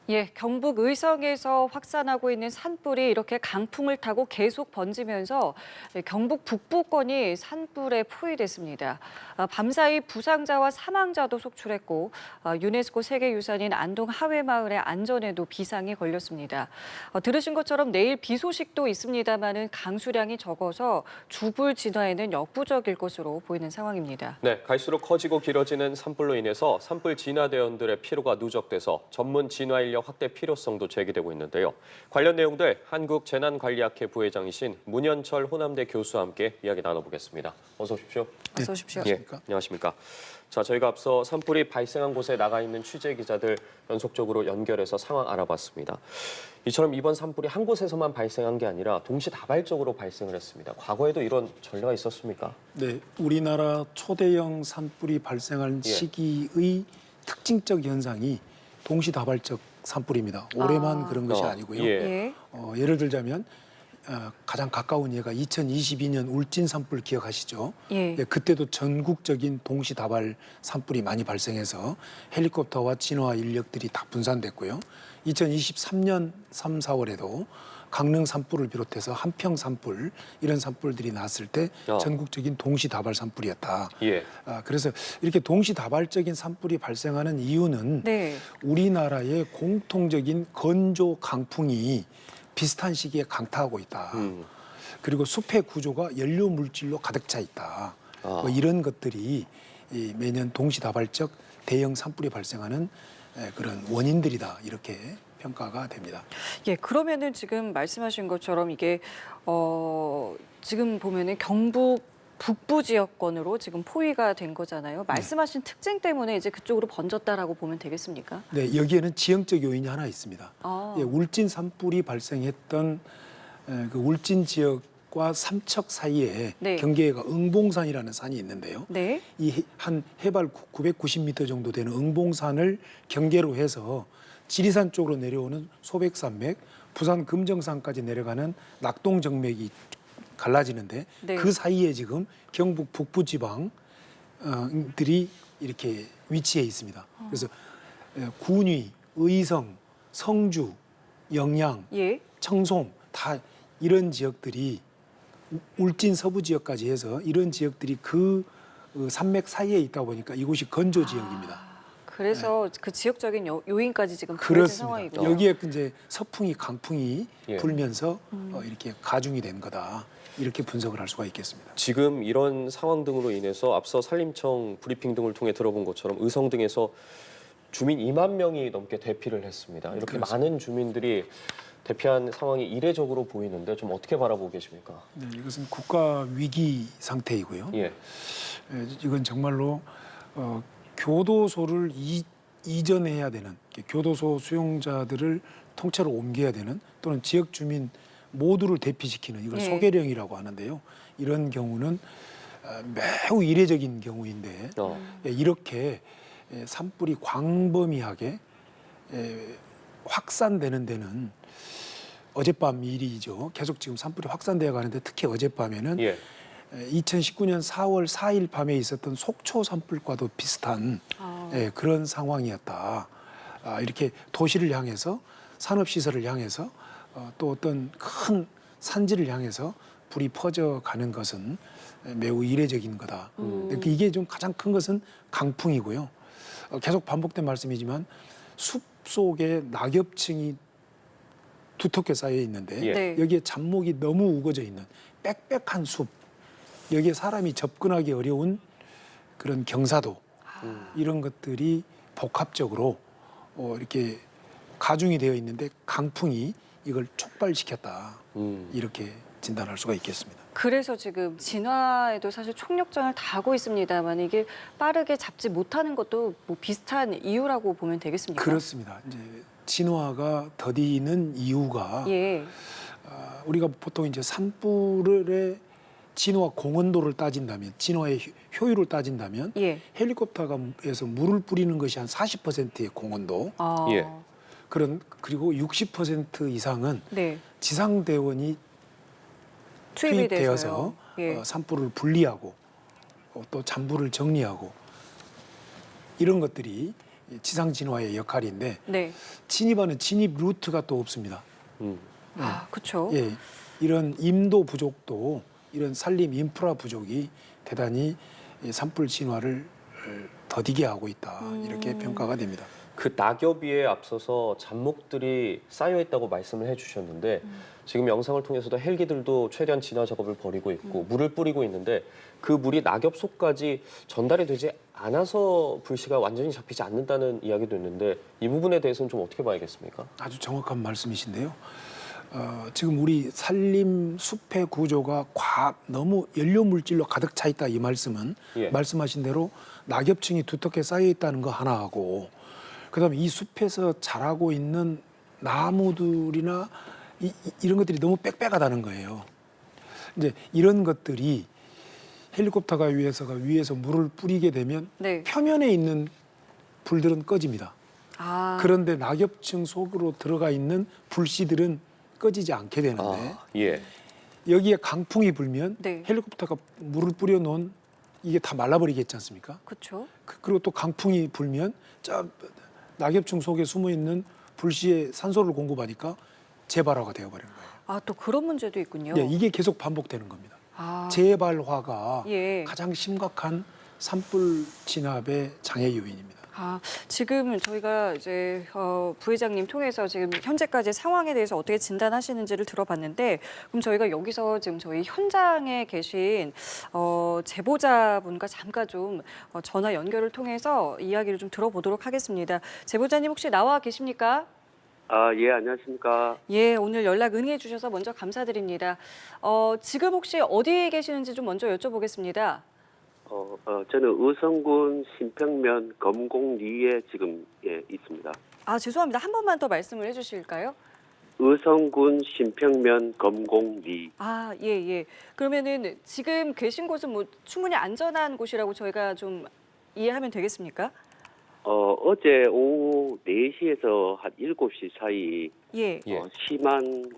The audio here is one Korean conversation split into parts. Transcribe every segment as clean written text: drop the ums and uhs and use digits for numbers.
예, 경북 의성에서 확산하고 있는 산불이 이렇게 강풍을 타고 계속 번지면서 경북 북부권이 산불에 포위됐습니다. 밤사이 부상자와 사망자도 속출했고 유네스코 세계유산인 안동 하회마을의 안전에도 비상이 걸렸습니다. 들으신 것처럼 내일 비 소식도 있습니다만은 강수량이 적어서 주불 진화에는 역부족일 것으로 보이는 상황입니다. 네, 갈수록 커지고 길어지는 산불로 인해서 산불 진화 대원들의 피로가 누적돼서 전문 진화 인력 확대 필요성도 제기되고 있는데요. 관련 내용들 한국재난관리학회 부회장이신 문현철 호남대 교수와 함께 이야기 나눠보겠습니다. 어서 오십시오. 어서 오십시오. 예, 안녕하십니까. 자, 저희가 앞서 산불이 발생한 곳에 나가 있는 취재 기자들 연속적으로 연결해서 상황 알아봤습니다. 이처럼 이번 산불이 한 곳에서만 발생한 게 아니라 동시다발적으로 발생을 했습니다. 과거에도 이런 전례가 있었습니까? 네, 우리나라 초대형 산불이 발생한 시기의 특징적 현상이 동시다발적 산불입니다. 올해만 그런 것이 아니고요. 예를 들자면 가장 가까운 예가 2022년 울진 산불 기억하시죠? 그때도 전국적인 동시다발 산불이 많이 발생해서 헬리콥터와 진화 인력들이 다 분산됐고요. 2023년 3, 4월에도 강릉 산불을 비롯해서 한평 산불 이런 산불들이 났을 때 전국적인 동시다발 산불이었다. 그래서 이렇게 동시다발적인 산불이 발생하는 이유는 우리나라의 공통적인 건조 강풍이 비슷한 시기에 강타하고 있다. 그리고 숲의 구조가 연료 물질로 가득 차 있다. 뭐 이런 것들이 매년 동시다발적 대형 산불이 발생하는 그런 원인들이다. 이렇게 평가가 됩니다. 예, 그러면은 지금 말씀하신 것처럼 이게 지금 보면은 경북 북부 지역권으로 지금 포위가 된 거잖아요. 말씀하신 특징 때문에 이제 그쪽으로 번졌다라고 보면 되겠습니까? 네, 여기에는 지형적 요인이 하나 있습니다. 울진 산불이 발생했던 그 울진 지역과 삼척 사이에 경계가 응봉산이라는 산이 있는데요. 이 한 해발 990m 정도 되는 응봉산을 경계로 해서 지리산 쪽으로 내려오는 소백산맥, 부산 금정산까지 내려가는 낙동정맥이 갈라지는데 그 사이에 지금 경북 북부 지방들이 이렇게 위치해 있습니다. 그래서 군위, 의성, 성주, 영양, 청송 다 이런 지역들이 울진 서부 지역까지 해서 이런 지역들이 그 산맥 사이에 있다 보니까 이곳이 건조 지역입니다. 그래서 그 지역적인 요인까지 지금 벌어진 상황이군요. 여기에 이제 서풍이 강풍이 불면서 이렇게 가중이 된 거다. 이렇게 분석을 할 수가 있겠습니다. 지금 이런 상황 등으로 인해서 앞서 산림청 브리핑 등을 통해 들어본 것처럼 의성 등에서 주민 2만 명이 넘게 대피를 했습니다. 이렇게 많은 주민들이 대피한 상황이 이례적으로 보이는데 좀 어떻게 바라보고 계십니까? 네, 이것은 국가 위기 상태이고요. 이건 정말로 교도소를 이전해야 되는, 교도소 수용자들을 통째로 옮겨야 되는 또는 지역 주민 모두를 대피시키는 이걸 소개령이라고 하는데요. 이런 경우는 매우 이례적인 경우인데 이렇게 산불이 광범위하게 확산되는 데는 어젯밤 일이죠. 계속 지금 산불이 확산되어 가는데 특히 어젯밤에는 2019년 4월 4일 밤에 있었던 속초 산불과도 비슷한 그런 상황이었다. 이렇게 도시를 향해서 산업시설을 향해서 또 어떤 큰 산지를 향해서 불이 퍼져가는 것은 매우 이례적인 거다. 이게 좀 가장 큰 것은 강풍이고요. 계속 반복된 말씀이지만 숲 속에 낙엽층이 두텁게 쌓여 있는데 여기에 잡목이 너무 우거져 있는 빽빽한 숲, 여기에 사람이 접근하기 어려운 그런 경사도 이런 것들이 복합적으로 이렇게 가중이 되어 있는데 강풍이 이걸 촉발시켰다. 이렇게 진단할 수가 있겠습니다. 그래서 지금 진화에도 사실 총력전을 다 하고 있습니다만 이게 빠르게 잡지 못하는 것도 뭐 비슷한 이유라고 보면 되겠습니까? 그렇습니다. 이제 진화가 더디는 이유가 우리가 보통 이제 산불의 진화 공헌도를 따진다면, 진화의 효율을 따진다면 헬리콥터에서 물을 뿌리는 것이 한 40%의 공헌도, 그리고 60% 이상은 지상대원이 투입되어서 산불을 분리하고 또 잔불을 정리하고 이런 것들이 지상 진화의 역할인데 네. 진입하는 진입 루트가 또 없습니다. 아, 그렇죠. 예, 이런 임도 부족도 이런 산림 인프라 부족이 대단히 이 산불 진화를 더디게 하고 있다 이렇게 평가가 됩니다. 그 낙엽위에 앞서서 잡목들이 쌓여 있다고 말씀을 해주셨는데 지금 영상을 통해서도 헬기들도 최대한 진화 작업을 벌이고 있고 물을 뿌리고 있는데 그 물이 낙엽 속까지 전달이 되지 않아서 불씨가 완전히 잡히지 않는다는 이야기도 있는데 이 부분에 대해서는 좀 어떻게 봐야겠습니까? 아주 정확한 말씀이신데요. 지금 우리 산림 숲의 구조가 너무 연료 물질로 가득 차 있다 이 말씀은 예. 말씀하신 대로 낙엽층이 두텁게 쌓여 있다는 거 하나하고 그다음에 이 숲에서 자라고 있는 나무들이나 이런 것들이 너무 빽빽하다는 거예요. 이제 이런 것들이 헬리콥터가 위에서 물을 뿌리게 되면 네. 표면에 있는 불들은 꺼집니다. 아, 그런데 낙엽층 속으로 들어가 있는 불씨들은 꺼지지 않게 되는데 예. 여기에 강풍이 불면 네. 헬리콥터가 물을 뿌려 놓은 이게 다 말라버리겠지 않습니까? 그렇죠. 그리고 또 강풍이 불면 낙엽층 속에 숨어 있는 불씨에 산소를 공급하니까 재발화가 되어버리는 거예요. 아, 또 그런 문제도 있군요. 예, 이게 계속 반복되는 겁니다. 아, 재발화가 예. 가장 심각한 산불 진압의 장애 요인입니다. 아, 지금 저희가 이제 부회장님 통해서 지금 현재까지 상황에 대해서 어떻게 진단하시는지를 들어봤는데 그럼 저희가 여기서 지금 저희 현장에 계신 제보자분과 잠깐 좀 전화 연결을 통해서 이야기를 좀 들어보도록 하겠습니다. 제보자님 혹시 나와 계십니까? 아, 예, 안녕하십니까. 예, 오늘 연락 응해 주셔서 먼저 감사드립니다. 지금 혹시 어디에 계시는지 좀 먼저 여쭤보겠습니다. 저는 의성군 신평면 검공리에 지금 있습니다. 아, 죄송합니다. 한 번만 더 말씀을 해주실까요? 의성군 신평면 검공리. 아, 예, 예. 그러면은 지금 계신 곳은 뭐 충분히 안전한 곳이라고 저희가 좀 이해하면 되겠습니까? 어제 오후 4시에서 한 7시 사이 예. 예. 심한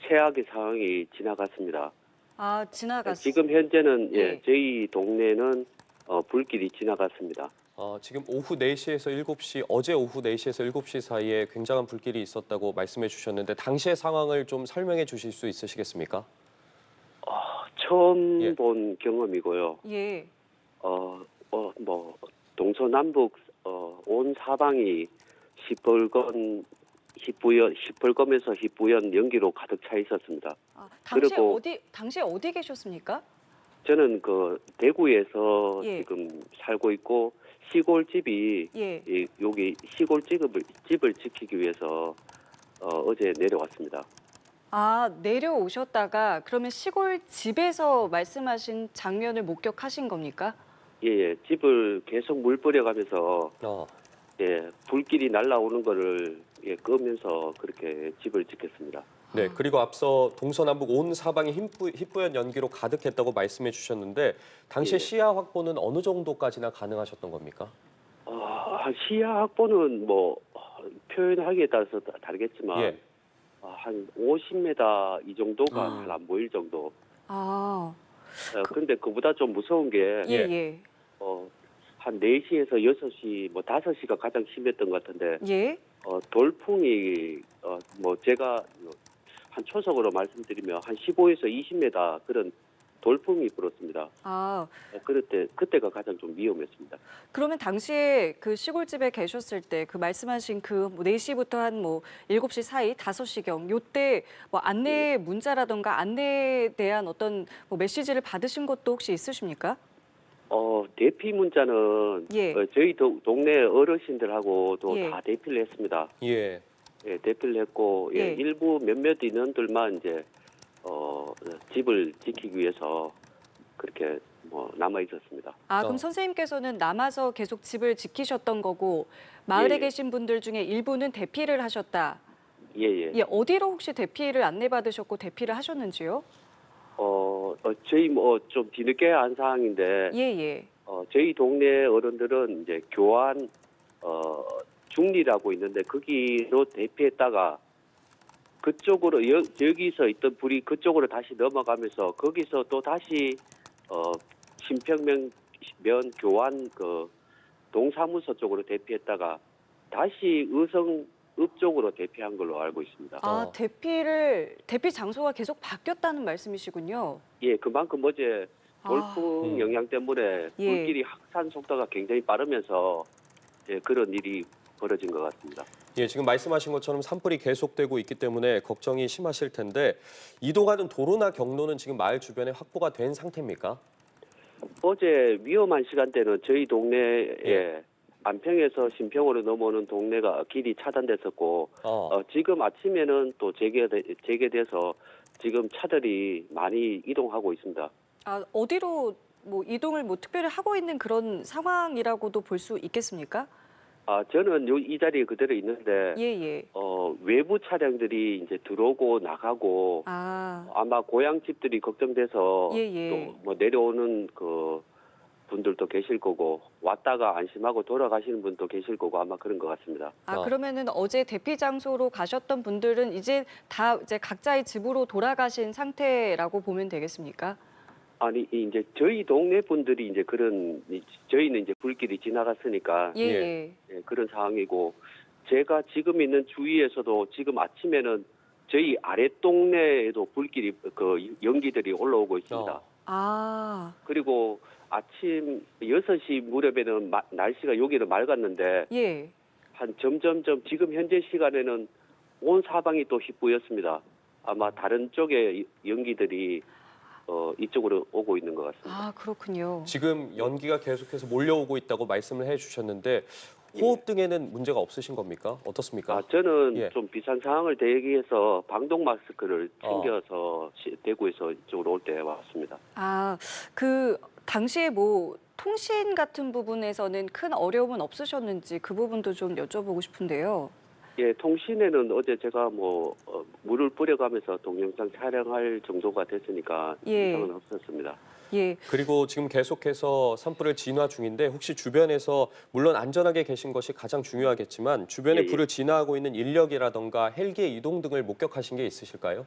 최악의 상황이 지나갔습니다. 아, 지나갔어요. 지금 현재는 예. 저희 동네는 불길이 지나갔습니다. 지금 오후 4시에서 7시, 어제 오후 4시에서 7시 사이에 굉장한 불길이 있었다고 말씀해 주셨는데 당시의 상황을 좀 설명해 주실 수 있으시겠습니까? 처음 예. 본 경험이고요. 예. 뭐 동서남북 온 사방이 시뻘검에서 희뿌연 연기로 가득 차 있었습니다. 아, 당시에 그리고- 당시에 어디 계셨습니까? 저는 그 대구에서 예. 지금 살고 있고 시골집이 예. 여기 시골집을 지키기 위해서 어제 내려왔습니다. 아, 내려오셨다가 그러면 시골 집에서 말씀하신 장면을 목격하신 겁니까? 예, 집을 계속 물 뿌려가면서 불길이 날아오는 거를 끄면서 그렇게 집을 지켰습니다. 네, 그리고 앞서 동서남북 온 사방이 희뿌연 연기로 가득했다고 말씀해 주셨는데 당시 예. 시야 확보는 어느 정도까지나 가능하셨던 겁니까? 시야 확보는 뭐 표현하기에 따라서 다르겠지만 예. 한 50m 이 정도가 잘 안 보일 정도. 아, 근데 그보다 좀 무서운 게 예, 예. 한 4시에서 6시, 뭐 5시가 가장 심했던 것 같은데 예. 돌풍이 뭐 제가 한 초석으로 말씀드리면 한 15에서 20m 그런 돌풍이 불었습니다. 아, 그때가 가장 좀 위험했습니다. 그러면 당시에 그 시골집에 계셨을 때 그 말씀하신 그 4시부터 한 뭐 7시 사이 5시경 요때 뭐 안내 문자라던가 안내에 대한 어떤 뭐 메시지를 받으신 것도 혹시 있으십니까? 대피 문자는 예. 저희 동네 어르신들하고도 예. 다 대피를 했습니다. 예. 예, 대피를 했고 예. 일부 몇몇 인원들만 이제 집을 지키기 위해서 그렇게 뭐 남아 있었습니다. 아, 그럼 어. 선생님께서는 남아서 계속 집을 지키셨던 거고 마을에 예. 계신 분들 중에 일부는 대피를 하셨다. 예예. 예, 어디로 혹시 대피를 안내받으셨고 대피를 하셨는지요? 저희 뭐 좀 뒤늦게 한 사항인데 예, 예. 저희 동네 어른들은 이제 교환 중리라고 있는데 거기로 대피했다가 그쪽으로 여기서 있던 불이 그쪽으로 다시 넘어가면서 거기서 또 다시 신평면 교환 동사무소 쪽으로 대피했다가 다시 의성읍 쪽으로 대피한 걸로 알고 있습니다. 아, 대피 장소가 계속 바뀌었다는 말씀이시군요. 예, 그만큼 어제 돌풍 아. 영향 때문에 예. 불길이 확산 속도가 굉장히 빠르면서 예, 그런 일이 벌어진 것 같습니다. 예, 지금 말씀하신 것처럼 산불이 계속되고 있기 때문에 걱정이 심하실 텐데 이동하는 도로나 경로는 지금 마을 주변에 확보가 된 상태입니까? 어제 위험한 시간대는 저희 동네에 예. 안평에서 신평으로 넘어오는 동네가 길이 차단됐었고 어. 지금 아침에는 또 재개돼서 지금 차들이 많이 이동하고 있습니다. 아, 어디로 뭐 이동을 뭐 특별히 하고 있는 그런 상황이라고도 볼 수 있겠습니까? 저는 이 자리에 그대로 있는데 예, 예. 외부 차량들이 이제 들어오고 나가고 아, 아마 고향집들이 걱정돼서 예, 예. 또 뭐 내려오는 그 분들도 계실 거고 왔다가 안심하고 돌아가시는 분도 계실 거고 아마 그런 것 같습니다. 아, 어. 그러면은 어제 대피 장소로 가셨던 분들은 이제 다 이제 각자의 집으로 돌아가신 상태라고 보면 되겠습니까? 아니 이제 저희 동네 분들이 이제 저희는 이제 불길이 지나갔으니까 예, 예. 예, 그런 상황이고 제가 지금 있는 주위에서도 지금 아침에는 저희 아랫동네에도 불길이 그 연기들이 올라오고 있습니다. 어. 아, 그리고 아침 6시 무렵에는 날씨가 여기는 맑았는데 예. 한 점점점 지금 현재 시간에는 온 사방이 또 휘뿌였습니다. 아마 다른 쪽에 연기들이 이쪽으로 오고 있는 것 같습니다. 아, 그렇군요. 지금 연기가 계속해서 몰려오고 있다고 말씀을 해주셨는데 호흡 등에는 문제가 없으신 겁니까? 어떻습니까? 저는 예. 좀 비싼 상황을 대비해서 방독 마스크를 챙겨서 대구에서 이쪽으로 올 때 왔습니다. 아, 그 당시에 뭐 통신 같은 부분에서는 큰 어려움은 없으셨는지 그 부분도 좀 여쭤보고 싶은데요. 예, 통신에는 어제 제가 물을 뿌려가면서 동영상 촬영할 정도가 됐으니까 예. 이상은 없었습니다. 예. 그리고 지금 계속해서 산불을 진화 중인데 혹시 주변에서 물론 안전하게 계신 것이 가장 중요하겠지만 주변에 예, 예. 불을 진화하고 있는 인력이라던가 헬기의 이동 등을 목격하신 게 있으실까요?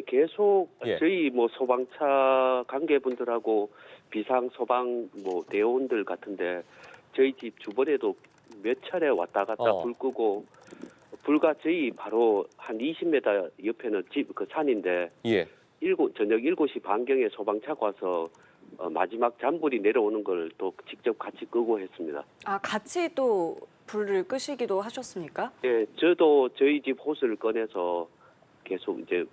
계속 예. 저희 소방차 관계분들하고 비상 소방 대원들 같은데 저희 집 주변에도 몇 차례 왔다 갔다 불 끄고 불과 저희 바로 한 20m 옆에는 그 산인데 예. 저녁 7시 반경에 소방차가 와서 마지막 잔불이 내려오는 걸 또 직접 같이 끄고 했습니다. 아, 같이 또 불을 끄시기도 하셨습니까? 예, 저도 저희 집 호스를 꺼내서 계속 이제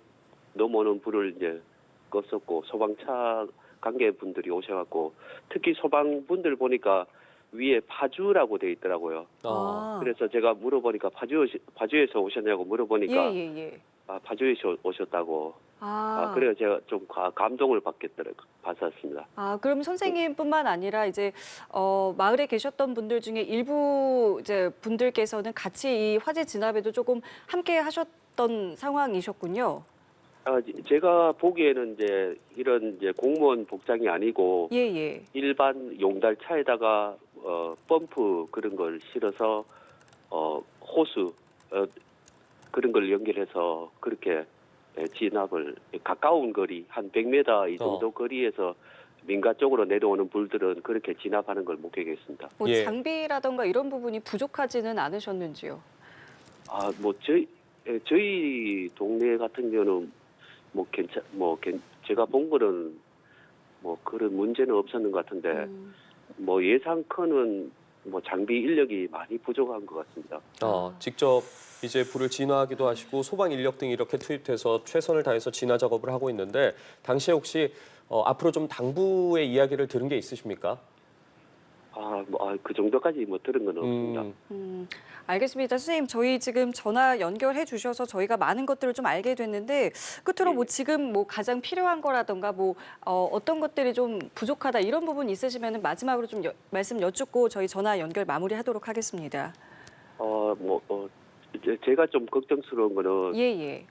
넘어오는 불을 이제 껐었고 소방차 관계분들이 오셔갖고 특히 소방분들 보니까 위에 파주라고 돼 있더라고요. 아. 그래서 제가 물어보니까 파주에서 오셨냐고 물어보니까 예, 예, 예. 파주에서 오셨다고. 아, 그래서 제가 좀 감동을 받았습니다. 아, 그럼 선생님뿐만 아니라 이제 마을에 계셨던 분들 중에 일부 이제 분들께서는 같이 이 화재 진압에도 조금 함께 하셨던 상황이셨군요. 제가 보기에는 이제 이런 이제 공무원 복장이 아니고 예, 예. 일반 용달 차에다가 펌프 그런 걸 실어서 호수 그런 걸 연결해서 그렇게 진압을 가까운 거리 한 100m 이 정도 거리에서 민가 쪽으로 내려오는 불들은 그렇게 진압하는 걸 목격했습니다. 뭐 예. 장비라던가 이런 부분이 부족하지는 않으셨는지요? 저희 동네 같은 경우는 제가 본 거는 그런 문제는 없었는 것 같은데 예상컨은 장비 인력이 많이 부족한 것 같습니다. 직접 이제 불을 진화하기도 하시고 소방 인력 등이 이렇게 투입돼서 최선을 다해서 진화 작업을 하고 있는데 당시에 혹시 앞으로 좀 당부의 이야기를 들은 게 있으십니까? 그 정도까지 들은 건 없습니다. 알겠습니다. 선생님, 저희 지금 전화 연결해 주셔서 저희가 많은 것들을 좀 알게 됐는데 끝으로 지금 가장 필요한 거라던가 어떤 것들이 좀 부족하다 이런 부분 있으시면 마지막으로 좀 말씀 여쭙고 저희 전화 연결 마무리하도록 하겠습니다. 제가 좀 걱정스러운 거는 예.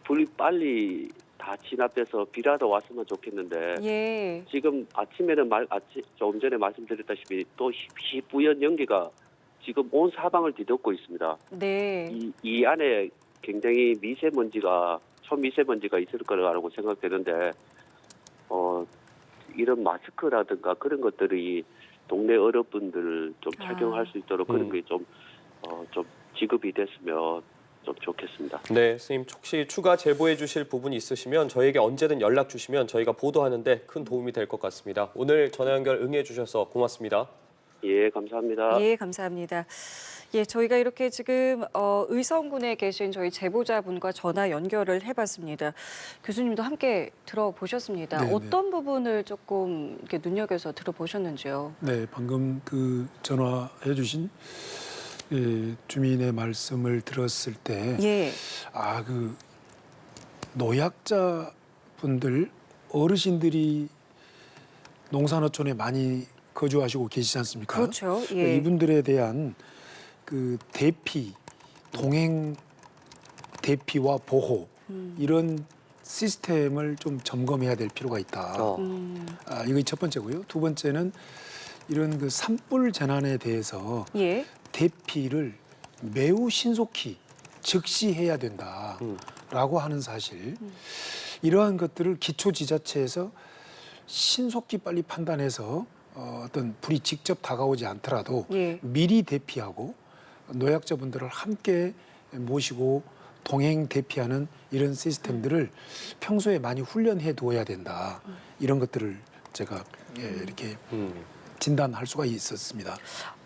불이 빨리 다 진압돼서 비라도 왔으면 좋겠는데 예. 지금 아침에는 조금 전에 말씀드렸다시피 또 희뿌연 연기가 지금 온 사방을 뒤덮고 있습니다. 네. 이 안에 굉장히 초미세먼지가 있을 거라고 생각되는데 이런 마스크라든가 그런 것들이 동네 어르신들 좀 착용할 수 있도록 그런 게 좀 지급이 됐으면 좀 좋겠습니다. 네, 선생님 혹시 추가 제보해 주실 부분이 있으시면 저희에게 언제든 연락 주시면 저희가 보도하는데 큰 도움이 될 것 같습니다. 오늘 전화 연결 응해 주셔서 고맙습니다. 예, 감사합니다. 예, 감사합니다. 예, 저희가 이렇게 지금 의성군에 계신 저희 제보자분과 전화 연결을 해봤습니다. 교수님도 함께 들어보셨습니다. 네네. 어떤 부분을 조금 이렇게 눈여겨서 들어보셨는지요? 네, 방금 그 전화해 주신 주민의 말씀을 들었을 때 예, 그 노약자분들 어르신들이 농산어촌에 많이 거주하시고 계시지 않습니까? 그렇죠. 예. 이분들에 대한 그 대피, 동행 대피와 보호 이런 시스템을 좀 점검해야 될 필요가 있다. 이게 첫 번째고요. 두 번째는 이런 그 산불 재난에 대해서 예. 대피를 매우 신속히 즉시 해야 된다라고 하는 사실. 이러한 것들을 기초지자체에서 신속히 빨리 판단해서 어떤 불이 직접 다가오지 않더라도 예. 미리 대피하고 노약자분들을 함께 모시고 동행 대피하는 이런 시스템들을 평소에 많이 훈련해 두어야 된다. 이런 것들을 제가 이렇게 진단할 수가 있었습니다.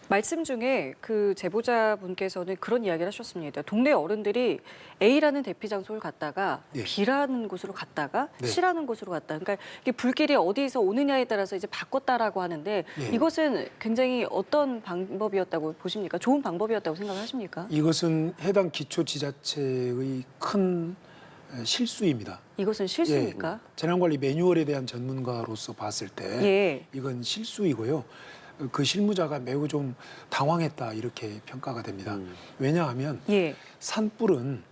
말씀 중에 그 제보자분께서는 그런 이야기를 하셨습니다. 동네 어른들이 A라는 대피 장소를 갔다가 네. B라는 곳으로 갔다가 네. C라는 곳으로 갔다. 그러니까 이게 불길이 어디서 오느냐에 따라서 이제 바꿨다라고 하는데 네. 이것은 굉장히 어떤 방법이었다고 보십니까? 좋은 방법이었다고 생각하십니까? 이것은 해당 기초지자체의 큰 실수입니다. 이것은 실수입니까? 재난관리 매뉴얼에 대한 전문가로서 봤을 때 예. 이건 실수이고요. 그 실무자가 매우 좀 당황했다 이렇게 평가가 됩니다. 왜냐하면 예. 산불은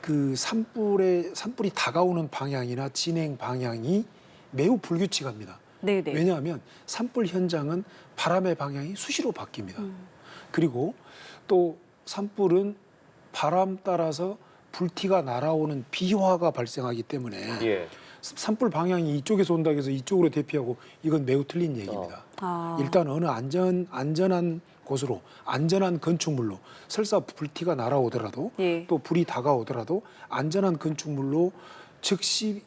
그 산불이 다가오는 방향이나 진행 방향이 매우 불규칙합니다. 네네. 왜냐하면 산불 현장은 바람의 방향이 수시로 바뀝니다. 그리고 또 산불은 바람 따라서 불티가 날아오는 비화가 발생하기 때문에 예. 산불 방향이 이쪽에서 온다고 해서 이쪽으로 대피하고 이건 매우 틀린 얘기입니다. 일단 어느 안전한 곳으로 안전한 건축물로 설사 불티가 날아오더라도 예. 또 불이 다가오더라도 안전한 건축물로 즉시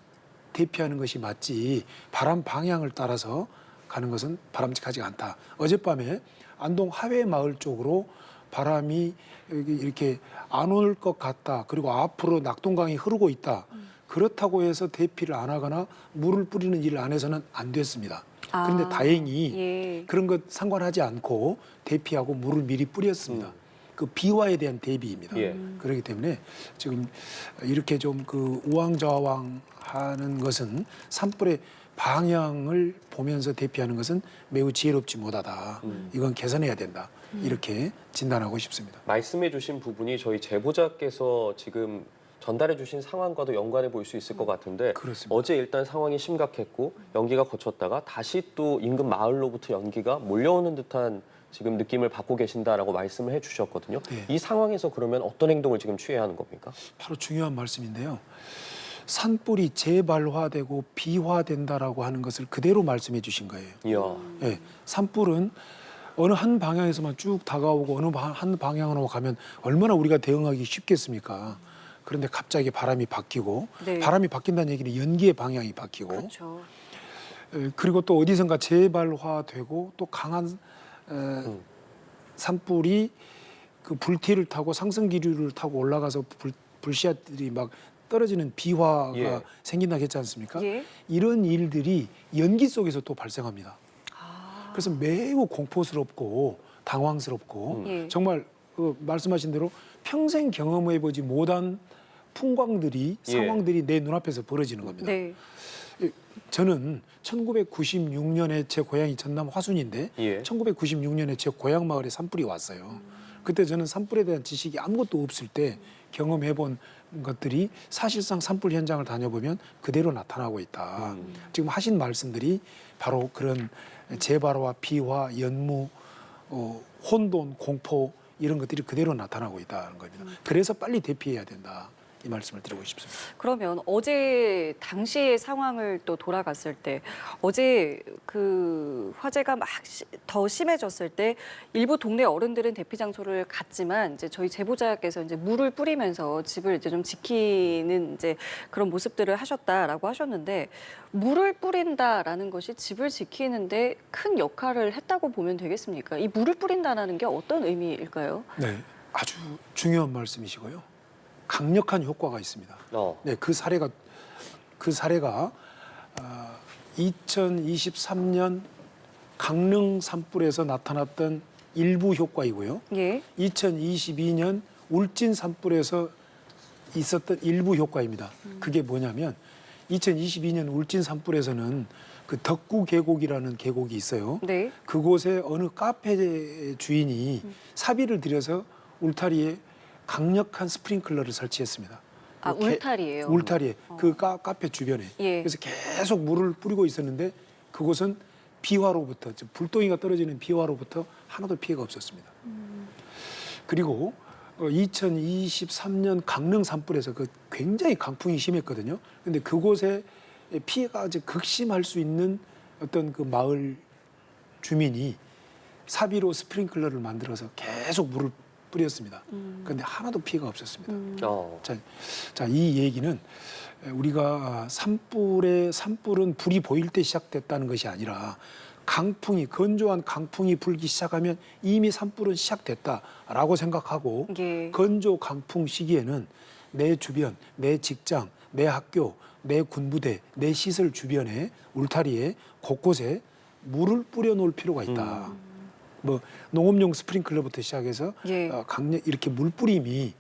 대피하는 것이 맞지 바람 방향을 따라서 가는 것은 바람직하지 않다. 어젯밤에 안동 하회마을 쪽으로 바람이 이렇게 안 올 것 같다. 그리고 앞으로 낙동강이 흐르고 있다. 그렇다고 해서 대피를 안 하거나 물을 뿌리는 일을 안 해서는 안 됐습니다. 그런데 다행히 예. 그런 것 상관하지 않고 대피하고 물을 미리 뿌렸습니다. 그 비화에 대한 대비입니다. 예. 그렇기 때문에 지금 이렇게 좀 그 우왕좌왕하는 것은 산불의 방향을 보면서 대피하는 것은 매우 지혜롭지 못하다. 이건 개선해야 된다. 이렇게 진단하고 싶습니다. 말씀해 주신 부분이 저희 제보자께서 지금 전달해 주신 상황과도 연관해 볼 수 있을 것 같은데 그렇습니다. 어제 일단 상황이 심각했고 연기가 거쳤다가 다시 또 인근 마을로부터 연기가 몰려오는 듯한 지금 느낌을 받고 계신다라고 말씀을 해 주셨거든요. 네. 이 상황에서 그러면 어떤 행동을 지금 취해야 하는 겁니까? 바로 중요한 말씀인데요. 산불이 재발화되고 비화된다라고 하는 것을 그대로 말씀해 주신 거예요. 이야. 예, 산불은 어느 한 방향에서만 쭉 다가오고 어느 한 방향으로 가면 얼마나 우리가 대응하기 쉽겠습니까? 그런데 갑자기 바람이 바뀌고 네. 바람이 바뀐다는 얘기는 연기의 방향이 바뀌고 그렇죠. 그리고 또 어디선가 재발화되고 또 강한 산불이 그 불티를 타고 상승 기류를 타고 올라가서 불씨앗들이 막 떨어지는 비화가 예. 생긴다고 했지 않습니까? 예. 이런 일들이 연기 속에서 또 발생합니다. 그래서 매우 공포스럽고 당황스럽고 예. 정말 말씀하신 대로 평생 경험해보지 못한 풍광들이 예. 상황들이 내 눈앞에서 벌어지는 겁니다. 네. 저는 1996년에 제 고향이 전남 화순인데 예. 1996년에 제 고향 마을에 산불이 왔어요. 그때 저는 산불에 대한 지식이 아무것도 없을 때 경험해본 것들이 사실상 산불 현장을 다녀보면 그대로 나타나고 있다. 지금 하신 말씀들이 바로 그런 재발화, 비화, 연무, 혼돈, 공포 이런 것들이 그대로 나타나고 있다는 겁니다. 그래서 빨리 대피해야 된다. 이 말씀을 드리고 싶습니다. 그러면 어제 당시의 상황을 또 돌아갔을 때 어제 그 화재가 막 더 심해졌을 때 일부 동네 어른들은 대피 장소를 갔지만 이제 저희 제보자께서 이제 물을 뿌리면서 집을 이제 좀 지키는 이제 그런 모습들을 하셨다라고 하셨는데 물을 뿌린다라는 것이 집을 지키는데 큰 역할을 했다고 보면 되겠습니까? 이 물을 뿌린다라는 게 어떤 의미일까요? 네, 아주 중요한 말씀이시고요. 강력한 효과가 있습니다. 네, 그 사례가 2023년 강릉 산불에서 나타났던 일부 효과이고요. 예. 2022년 울진 산불에서 있었던 일부 효과입니다. 그게 뭐냐면 2022년 울진 산불에서는 그 덕구 계곡이라는 계곡이 있어요. 네. 그곳에 어느 카페 주인이 사비를 들여서 울타리에 강력한 스프링클러를 설치했습니다. 아, 울타리예요. 울타리에 그 카페 주변에. 예. 그래서 계속 물을 뿌리고 있었는데 그곳은 비화로부터 불똥이가 떨어지는 비화로부터 하나도 피해가 없었습니다. 그리고 2023년 강릉 산불에서 그 굉장히 강풍이 심했거든요. 근데 그곳에 피해가 아주 극심할 수 있는 어떤 그 마을 주민이 사비로 스프링클러를 만들어서 계속 물을 뿌렸습니다. 그런데 하나도 피해가 없었습니다. 자, 이 얘기는 우리가 산불은 불이 보일 때 시작됐다는 것이 아니라 건조한 강풍이 불기 시작하면 이미 산불은 시작됐다라고 생각하고 예. 건조 강풍 시기에는 내 주변, 내 직장, 내 학교, 내 군부대, 내 시설 주변에 울타리에 곳곳에 물을 뿌려 놓을 필요가 있다. 뭐 농업용 스프링클러부터 시작해서 예. 이렇게 물뿌림이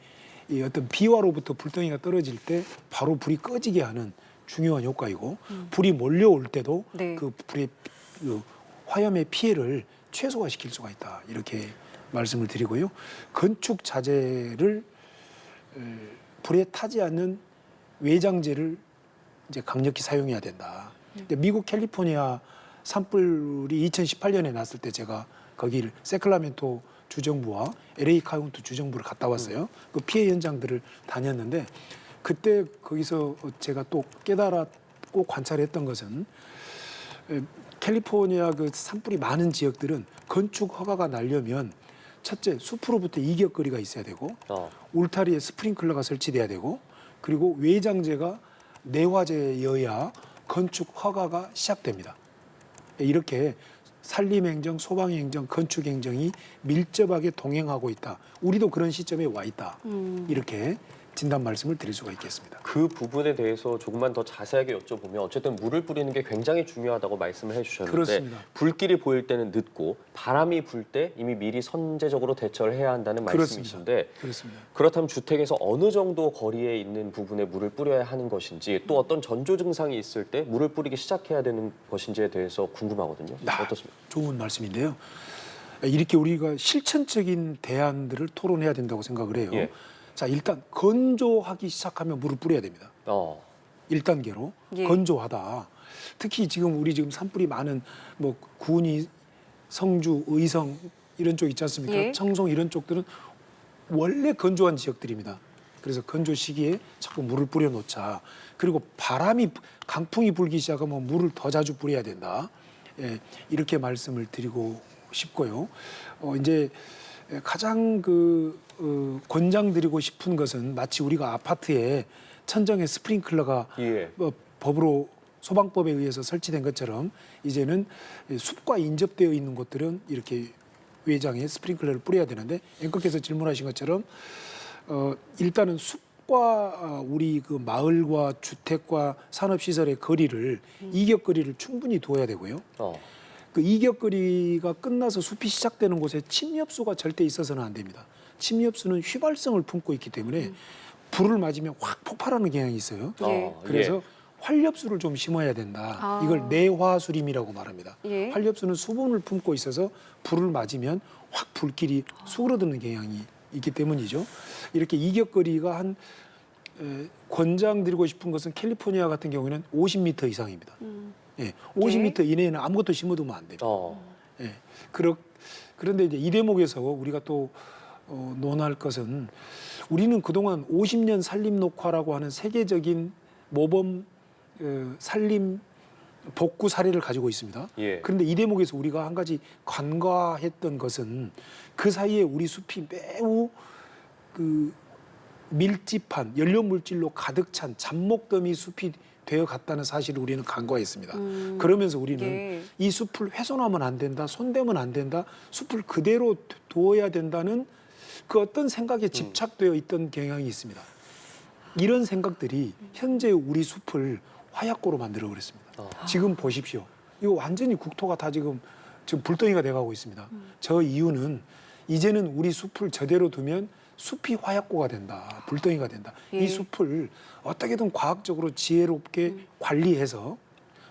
이 어떤 비화로부터 불덩이가 떨어질 때 바로 불이 꺼지게 하는 중요한 효과이고 불이 몰려올 때도 네. 그 불의 그 화염의 피해를 최소화시킬 수가 있다. 이렇게 말씀을 드리고요. 건축 자재를 불에 타지 않는 외장재를 이제 강력히 사용해야 된다. 근데 미국 캘리포니아 산불이 2018년에 났을 때 제가 거기를 세클라멘토 주정부와 LA 카운티 주정부를 갔다 왔어요. 그 피해 현장들을 다녔는데 그때 거기서 제가 또 깨달았고 관찰했던 것은 캘리포니아 그 산불이 많은 지역들은 건축 허가가 나려면 첫째 숲으로부터 이격거리가 있어야 되고 울타리에 스프링클러가 설치돼야 되고 그리고 외장재가 내화재여야 건축 허가가 시작됩니다. 이렇게 산림행정, 소방행정, 건축행정이 밀접하게 동행하고 있다. 우리도 그런 시점에 와 있다. 이렇게 진단 말씀을 드릴 수가 있겠습니다. 그 부분에 대해서 조금만 더 자세하게 여쭤보면 어쨌든 물을 뿌리는 게 굉장히 중요하다고 말씀을 해주셨는데 그렇습니다. 불길이 보일 때는 늦고 바람이 불 때 이미 미리 선제적으로 대처를 해야 한다는 말씀이신데 그렇습니다. 그렇다면 주택에서 어느 정도 거리에 있는 부분에 물을 뿌려야 하는 것인지 또 어떤 전조 증상이 있을 때 물을 뿌리기 시작해야 되는 것인지에 대해서 궁금하거든요. 어떻습니까? 좋은 말씀인데요. 이렇게 우리가 실천적인 대안들을 토론해야 된다고 생각을 해요. 예. 자, 일단 건조하기 시작하면 물을 뿌려야 됩니다. 1단계로 예. 건조하다. 특히 우리 지금 산불이 많은 뭐 군위, 성주, 의성 이런 쪽 있지 않습니까? 예. 청송 이런 쪽들은 원래 건조한 지역들입니다. 그래서 건조 시기에 자꾸 물을 뿌려 놓자. 그리고 강풍이 불기 시작하면 물을 더 자주 뿌려야 된다. 예, 이렇게 말씀을 드리고 싶고요. 이제 가장 권장드리고 싶은 것은 마치 우리가 아파트에 천정에 스프링클러가 예. 법으로 소방법에 의해서 설치된 것처럼 이제는 숲과 인접되어 있는 곳들은 이렇게 외장에 스프링클러를 뿌려야 되는데 앵커께서 질문하신 것처럼 일단은 숲과 우리 그 마을과 주택과 산업시설의 거리를 이격거리를 충분히 두어야 되고요. 그 이격거리가 끝나서 숲이 시작되는 곳에 침엽수가 절대 있어서는 안 됩니다. 침엽수는 휘발성을 품고 있기 때문에 불을 맞으면 확 폭발하는 경향이 있어요. 그래서 활엽수를 좀 심어야 된다. 이걸 내화수림이라고 말합니다. 예. 활엽수는 수분을 품고 있어서 불을 맞으면 확 불길이 수그러드는 경향이 있기 때문이죠. 이렇게 이격거리가 권장드리고 싶은 것은 캘리포니아 같은 경우에는 50m 이상입니다. 예, 50m 이내에는 아무것도 심어두면 안 됩니다. 예, 그런데 이제 이 대목에서 우리가 또 논할 것은 우리는 그동안 50년 산림 녹화라고 하는 세계적인 모범 산림 복구 사례를 가지고 있습니다. 예. 그런데 이 대목에서 우리가 한 가지 간과했던 것은 그 사이에 우리 숲이 매우 그 밀집한 연료 물질로 가득 찬 잡목더미 숲이 되어 갔다는 사실을 우리는 간과했습니다. 그러면서 우리는 예. 이 숲을 훼손하면 안 된다, 손대면 안 된다, 숲을 그대로 두어야 된다는 그 어떤 생각에 집착되어 있던 경향이 있습니다. 이런 생각들이 현재 우리 숲을 화약고로 만들어 버렸습니다. 지금 보십시오. 이거 완전히 국토가 다 지금 불덩이가 돼가고 있습니다. 저 이유는 이제는 우리 숲을 저대로 두면 숲이 화약고가 된다, 불덩이가 된다. 예. 이 숲을 어떻게든 과학적으로 지혜롭게 관리해서,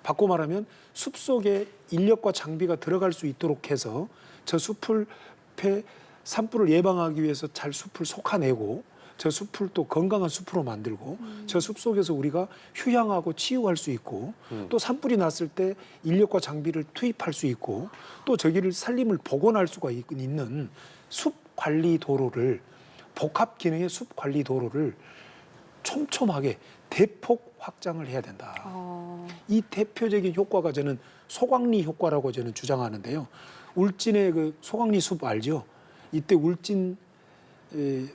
바꿔 말하면 숲 속에 인력과 장비가 들어갈 수 있도록 해서 저 숲을 산불을 예방하기 위해서 잘 숲을 솎아내고 저 숲을 또 건강한 숲으로 만들고 저 숲 속에서 우리가 휴양하고 치유할 수 있고 또 산불이 났을 때 인력과 장비를 투입할 수 있고 또 저기를 산림을 복원할 수가 있는 숲 관리 도로를, 복합 기능의 숲 관리 도로를 촘촘하게 대폭 확장을 해야 된다. 이 대표적인 효과가 저는 소광리 효과라고 저는 주장하는데요. 울진의 그 소광리 숲 알죠? 이때 울진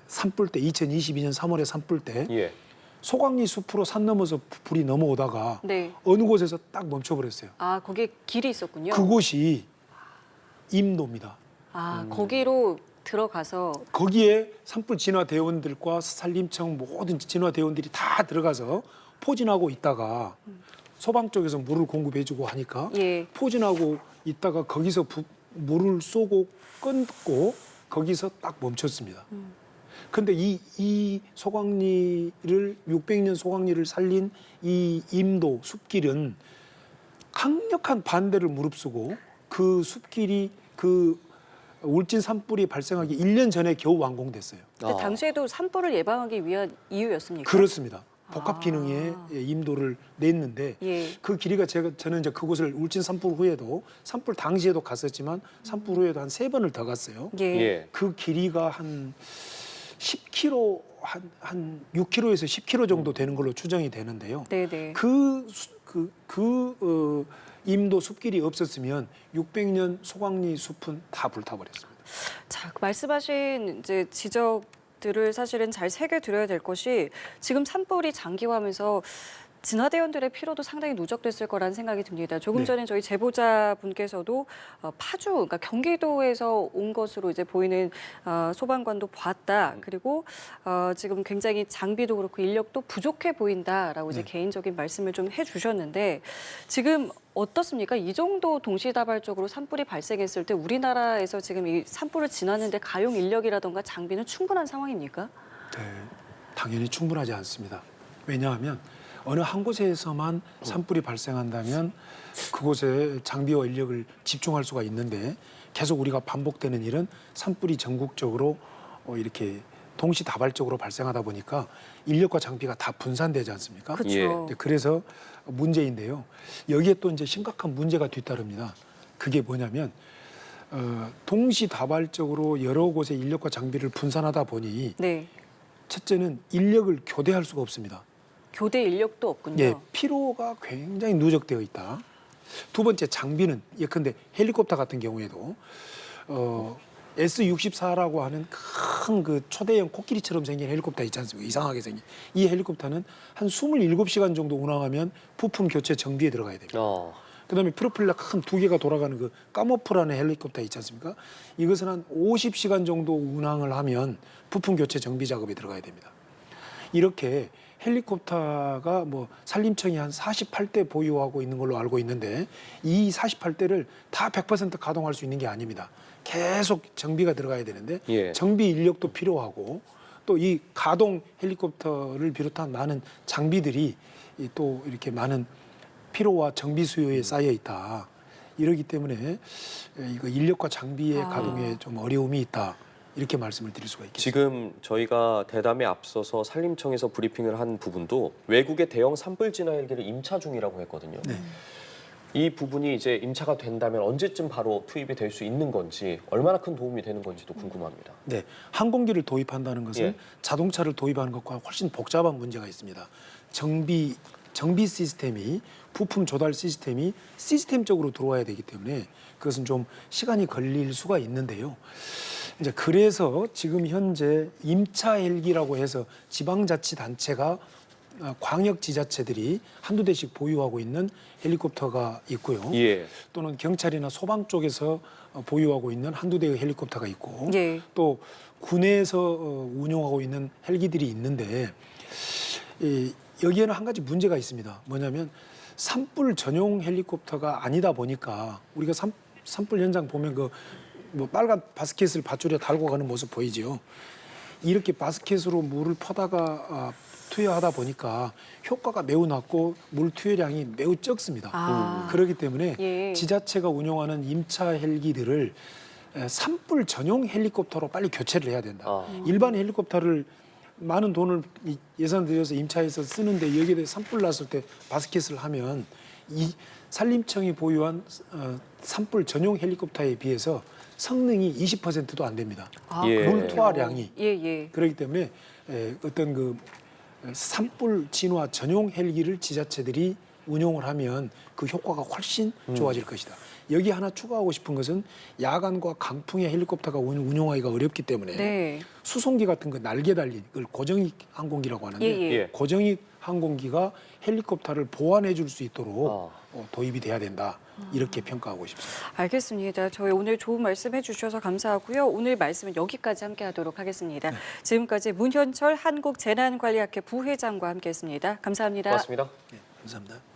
산불 때 2022년 3월에 산불 때 예. 소광리 숲으로 산 넘어서 불이 넘어오다가 네. 어느 곳에서 딱 멈춰버렸어요. 아, 거기에 길이 있었군요. 그곳이 임도입니다. 아, 거기로 들어가서 거기에 산불 진화 대원들과 산림청 모든 진화 대원들이 다 들어가서 포진하고 있다가 소방 쪽에서 물을 공급해주고 하니까 예. 포진하고 있다가 거기서 물을 쏘고 끊고 거기서 딱 멈췄습니다. 근데 이 소광리를 600년 소광리를 살린 이 임도 숲길은 강력한 반대를 무릅쓰고 그 숲길이 그 울진 산불이 발생하기 1년 전에 겨우 완공됐어요. 근데 당시에도 산불을 예방하기 위한 이유였습니까? 그렇습니다. 복합 기능의 임도를 냈는데 예. 그 길이가 저는 이제 그곳을 울진 산불 후에도 산불 당시에도 갔었지만 산불 후에도 한 3번을 더 갔어요. 예. 예. 그 길이가 한 10km 한 6km에서 10km 정도 되는 걸로 추정이 되는데요. 네네. 임도 숲길이 없었으면 600년 소광리 숲은 다 불타버렸습니다. 자, 말씀하신 이제 지적들을 사실은 잘 새겨드려야 될 것이 지금 산불이 장기화하면서 진화대원들의 피로도 상당히 누적됐을 거라는 생각이 듭니다. 조금 네. 전에 저희 제보자분께서도 파주, 그러니까 경기도에서 온 것으로 이제 보이는 소방관도 봤다. 그리고 지금 굉장히 장비도 그렇고 인력도 부족해 보인다라고 이제 네. 개인적인 말씀을 좀 해주셨는데 지금 어떻습니까? 이 정도 동시다발적으로 산불이 발생했을 때 우리나라에서 지금 이 산불을 진화하는데 가용 인력이라던가 장비는 충분한 상황입니까? 네, 당연히 충분하지 않습니다. 왜냐하면 어느 한 곳에서만 산불이 발생한다면 그곳에 장비와 인력을 집중할 수가 있는데 계속 우리가 반복되는 일은 산불이 전국적으로 이렇게 동시다발적으로 발생하다 보니까 인력과 장비가 다 분산되지 않습니까? 그렇죠. 네, 그래서 문제인데요. 여기에 또 이제 심각한 문제가 뒤따릅니다. 그게 뭐냐면 동시다발적으로 여러 곳에 인력과 장비를 분산하다 보니 네. 첫째는 인력을 교대할 수가 없습니다. 교대 인력도 없군요. 예, 피로가 굉장히 누적되어 있다. 두 번째 장비는 예컨대 헬리콥터 같은 경우에도 S-64라고 하는 큰 그 초대형 코끼리처럼 생긴 헬리콥터 있지 않습니까? 이상하게 생긴. 이 헬리콥터는 한 27시간 정도 운항하면 부품 교체 정비에 들어가야 됩니다. 그다음에 프로펠러 큰 2개가 돌아가는 그 까모프라는 헬리콥터 있지 않습니까? 이것은 한 50시간 정도 운항을 하면 부품 교체 정비 작업에 들어가야 됩니다. 이렇게 헬리콥터가 뭐 산림청이 한 48대 보유하고 있는 걸로 알고 있는데 이 48대를 다 100% 가동할 수 있는 게 아닙니다. 계속 정비가 들어가야 되는데 예. 정비 인력도 필요하고 또 이 가동 헬리콥터를 비롯한 많은 장비들이 또 이렇게 많은 필요와 정비 수요에 쌓여 있다. 이러기 때문에 이거 인력과 장비의 가동에 좀 어려움이 있다. 이렇게 말씀을 드릴 수가 있겠습니다. 지금 저희가 대담에 앞서서 산림청에서 브리핑을 한 부분도 외국의 대형 산불 진화 헬기를 임차 중이라고 했거든요. 네. 이 부분이 이제 임차가 된다면 언제쯤 바로 투입이 될 수 있는 건지, 얼마나 큰 도움이 되는 건지도 궁금합니다. 네, 항공기를 도입한다는 것은 예. 자동차를 도입하는 것과 훨씬 복잡한 문제가 있습니다. 정비 시스템이, 부품 조달 시스템이 시스템적으로 들어와야 되기 때문에 그것은 좀 시간이 걸릴 수가 있는데요. 이제 그래서 지금 현재 임차 헬기라고 해서 지방자치단체가 광역 지자체들이 한두 대씩 보유하고 있는 헬리콥터가 있고요. 예. 또는 경찰이나 소방 쪽에서 보유하고 있는 한두 대의 헬리콥터가 있고 예. 또 군에서 운용하고 있는 헬기들이 있는데 여기에는 한 가지 문제가 있습니다. 뭐냐면 산불 전용 헬리콥터가 아니다 보니까 우리가 산불 현장 보면 그 뭐 빨간 바스켓을 밧줄에 달고 가는 모습 보이지요. 이렇게 바스켓으로 물을 퍼다가 투여하다 보니까 효과가 매우 낮고 물 투여량이 매우 적습니다. 그렇기 때문에 예. 지자체가 운용하는 임차 헬기들을 산불 전용 헬리콥터로 빨리 교체를 해야 된다. 일반 헬리콥터를 많은 돈을 예산 들여서 임차해서 쓰는데 여기에 대해 산불 났을 때 바스켓을 하면 이 산림청이 보유한 산불 전용 헬리콥터에 비해서 성능이 20%도 안 됩니다. 예. 물 투하량이. 예. 그렇기 때문에 어떤 그 산불 진화 전용 헬기를 지자체들이 운용을 하면 그 효과가 훨씬 좋아질 것이다. 여기 하나 추가하고 싶은 것은 야간과 강풍에 헬리콥터가 운용하기가 어렵기 때문에 네. 수송기 같은 거 날개 달린 그걸 고정익 항공기라고 하는데 예. 고정익 항공기가 헬리콥터를 보완해 줄 수 있도록 도입이 돼야 된다. 이렇게 평가하고 싶습니다. 알겠습니다. 저희 오늘 좋은 말씀 해주셔서 감사하고요. 오늘 말씀은 여기까지 함께하도록 하겠습니다. 지금까지 문현철 한국재난관리학회 부회장과 함께했습니다. 감사합니다. 고맙습니다. 네, 감사합니다.